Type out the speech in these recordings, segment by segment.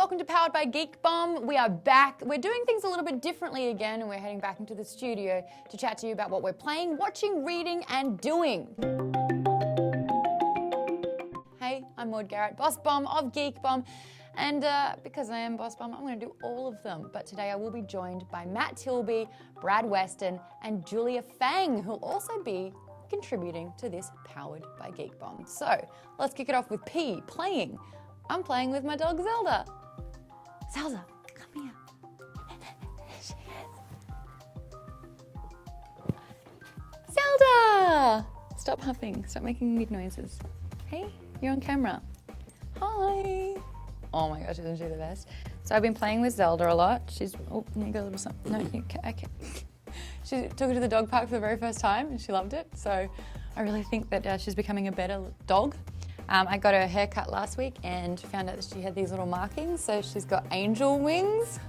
welcome to Powered by Geek Bomb. We are back. We're doing things a little bit differently again, and we're heading back into the studio to chat to you about what we're playing, watching, reading, and doing. Hey, I'm Maude Garrett, Boss Bomb of Geek Bomb, and because I am Boss Bomb, I'm going to do all of them. But today I will be joined by Matt Tilby, Brad Weston, and Julia Fang, who'll also be contributing to this Powered by Geek Bomb. So let's kick it off with P, playing. I'm playing with my dog Zelda. Zelda, come here. There she is. Zelda! Stop huffing, stop making weird noises. Hey, you're on camera. Hi. Oh my gosh, isn't she the best? So I've been playing with Zelda a lot. She's, oh, you got a little something. No, you okay. She took her to the dog park for the very first time and she loved it. So I really think that she's becoming a better dog. I got her haircut last week and found out that she had these little markings, so she's got angel wings.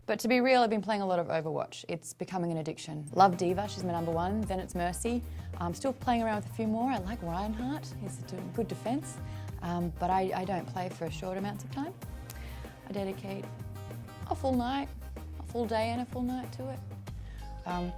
But to be real, I've been playing a lot of Overwatch. It's becoming an addiction. Love Diva, she's my number one, then it's Mercy. I'm still playing around with a few more. I like Reinhardt, he's a good defense, but I don't play for short amounts of time. I dedicate a full night, a full day and a full night to it.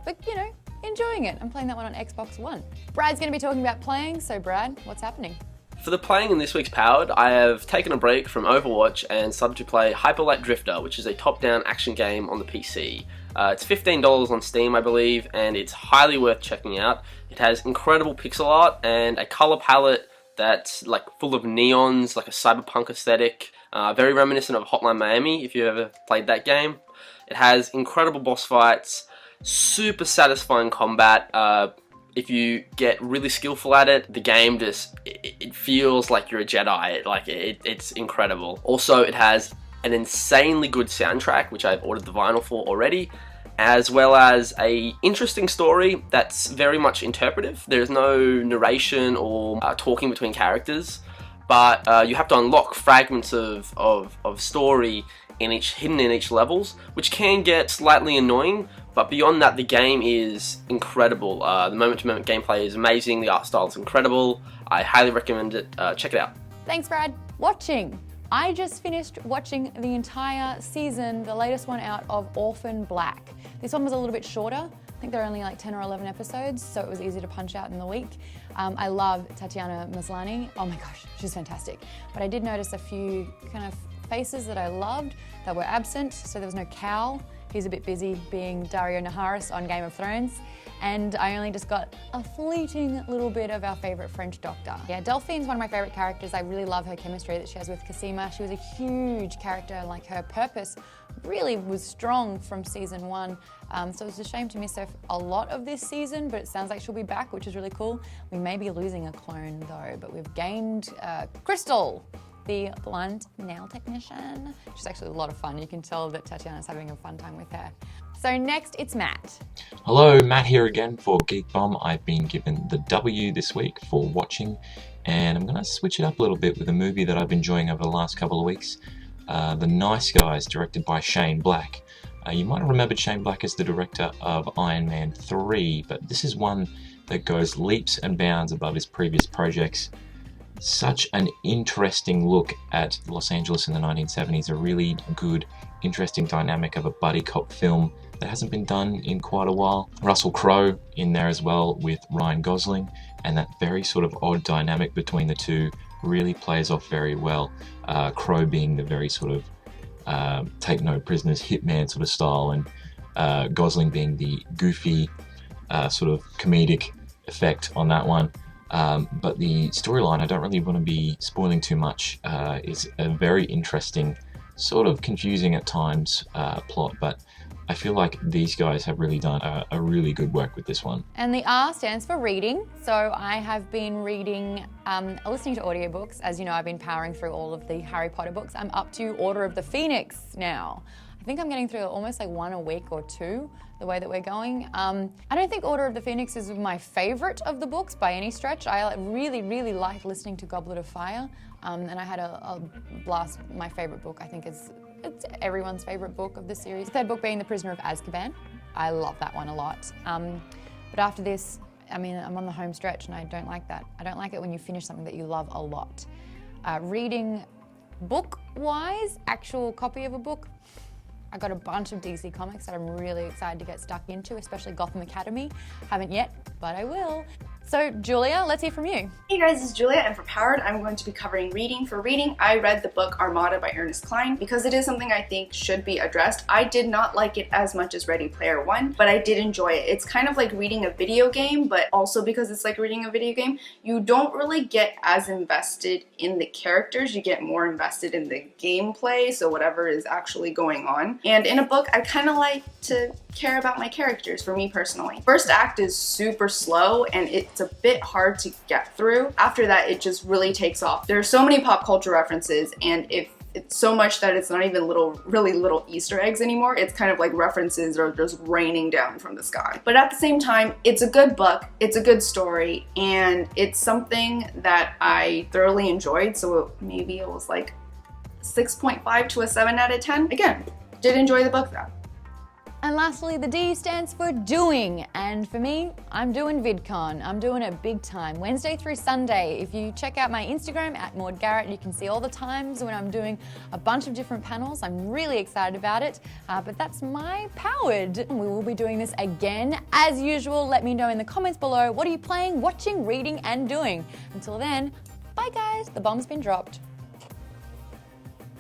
But you know, enjoying it. I'm playing that one on Xbox One. Brad's gonna be talking about playing, so Brad, what's happening? For the playing in this week's Powered, I have taken a break from Overwatch and started to play Hyper Light Drifter, which is a top-down action game on the PC. It's $15 on Steam, I believe, and it's highly worth checking out. It has incredible pixel art and a color palette that's like full of neons, like a cyberpunk aesthetic, very reminiscent of Hotline Miami, if you ever played that game. It has incredible boss fights, super satisfying combat. If you get really skillful at it, the game just, it feels like you're a Jedi. It's incredible. Also, it has an insanely good soundtrack, which I've ordered the vinyl for already, as well as a interesting story that's very much interpretive. There's no narration or talking between characters, but you have to unlock fragments of story hidden in each levels, which can get slightly annoying. But beyond that, the game is incredible. The moment-to-moment gameplay is amazing. The art style is incredible. I highly recommend it. Check it out. Thanks, Brad. Watching. I just finished watching the entire season, the latest one out of Orphan Black. This one was a little bit shorter. I think there are only like 10 or 11 episodes, so it was easy to punch out in the week. I love Tatiana Maslany. Oh my gosh, she's fantastic. But I did notice a few kind of faces that I loved that were absent. So there was no Cal. He's a bit busy being Dario Naharis on Game of Thrones. And I only just got a fleeting little bit of our favourite French doctor. Yeah, Delphine's one of my favourite characters. I really love her chemistry that she has with Cosima. She was a huge character, and like her purpose really was strong from season one. So it's a shame to miss her a lot of this season, but it sounds like she'll be back, which is really cool. We may be losing a clone though, but we've gained Crystal, the blonde nail technician. She's actually a lot of fun. You can tell that Tatiana's having a fun time with her. So next, it's Matt. Hello, Matt here again for Geek Bomb. I've been given the W this week for watching, and I'm going to switch it up a little bit with a movie that I've been enjoying over the last couple of weeks. The Nice Guys, directed by Shane Black. You might have remembered Shane Black as the director of Iron Man 3, but this is one that goes leaps and bounds above his previous projects. Such an interesting look at Los Angeles in the 1970s, a really good, interesting dynamic of a buddy cop film that hasn't been done in quite a while. Russell Crowe in there as well with Ryan Gosling, and that very sort of odd dynamic between the two really plays off very well. Crowe being the very sort of take no prisoners hitman sort of style, and Gosling being the goofy sort of comedic effect on that one. But the storyline, I don't really want to be spoiling too much, is a very interesting, sort of confusing at times plot, but I feel like these guys have really done a really good work with this one. And the R stands for reading. So I have been reading, listening to audiobooks. As you know, I've been powering through all of the Harry Potter books. I'm up to Order of the Phoenix now. I think I'm getting through almost like one a week or two, the way that we're going. I don't think Order of the Phoenix is my favorite of the books by any stretch. I really, really liked listening to Goblet of Fire, and I had a blast. My favorite book, I think, it's everyone's favorite book of the series. The third book being The Prisoner of Azkaban. I love that one a lot. But after this, I mean, I'm on the home stretch and I don't like that. I don't like it when you finish something that you love a lot. Reading Book-wise, actual copy of a book, I got a bunch of DC comics that I'm really excited to get stuck into, especially Gotham Academy. Haven't yet, but I will. So Julia, let's hear from you. Hey guys, this is Julia, and for PWR'd, I'm going to be covering reading. For reading, I read the book Armada by Ernie Cline because it is something I think should be addressed. I did not like it as much as Ready Player One, but I did enjoy it. It's kind of like reading a video game, but also because it's like reading a video game, you don't really get as invested in the characters. You get more invested in the gameplay, so whatever is actually going on. And in a book, I kind of like to care about my characters, for me personally. First act is super slow, and it's a bit hard to get through. After that, it just really takes off. There are so many pop culture references, and if it's so much that it's not even really little Easter eggs anymore. It's kind of like references are just raining down from the sky. But at the same time, it's a good book, it's a good story, and it's something that I thoroughly enjoyed. So maybe it was like 6.5 to a 7 out of 10. Again, did enjoy the book though. And lastly, the D stands for doing. And for me, I'm doing VidCon. I'm doing it big time, Wednesday through Sunday. If you check out my Instagram at Maude Garrett, you can see all the times when I'm doing a bunch of different panels. I'm really excited about it, but that's my PWR'd. We will be doing this again. As usual, let me know in the comments below, what are you playing, watching, reading, and doing? Until then, bye guys, the bomb's been dropped.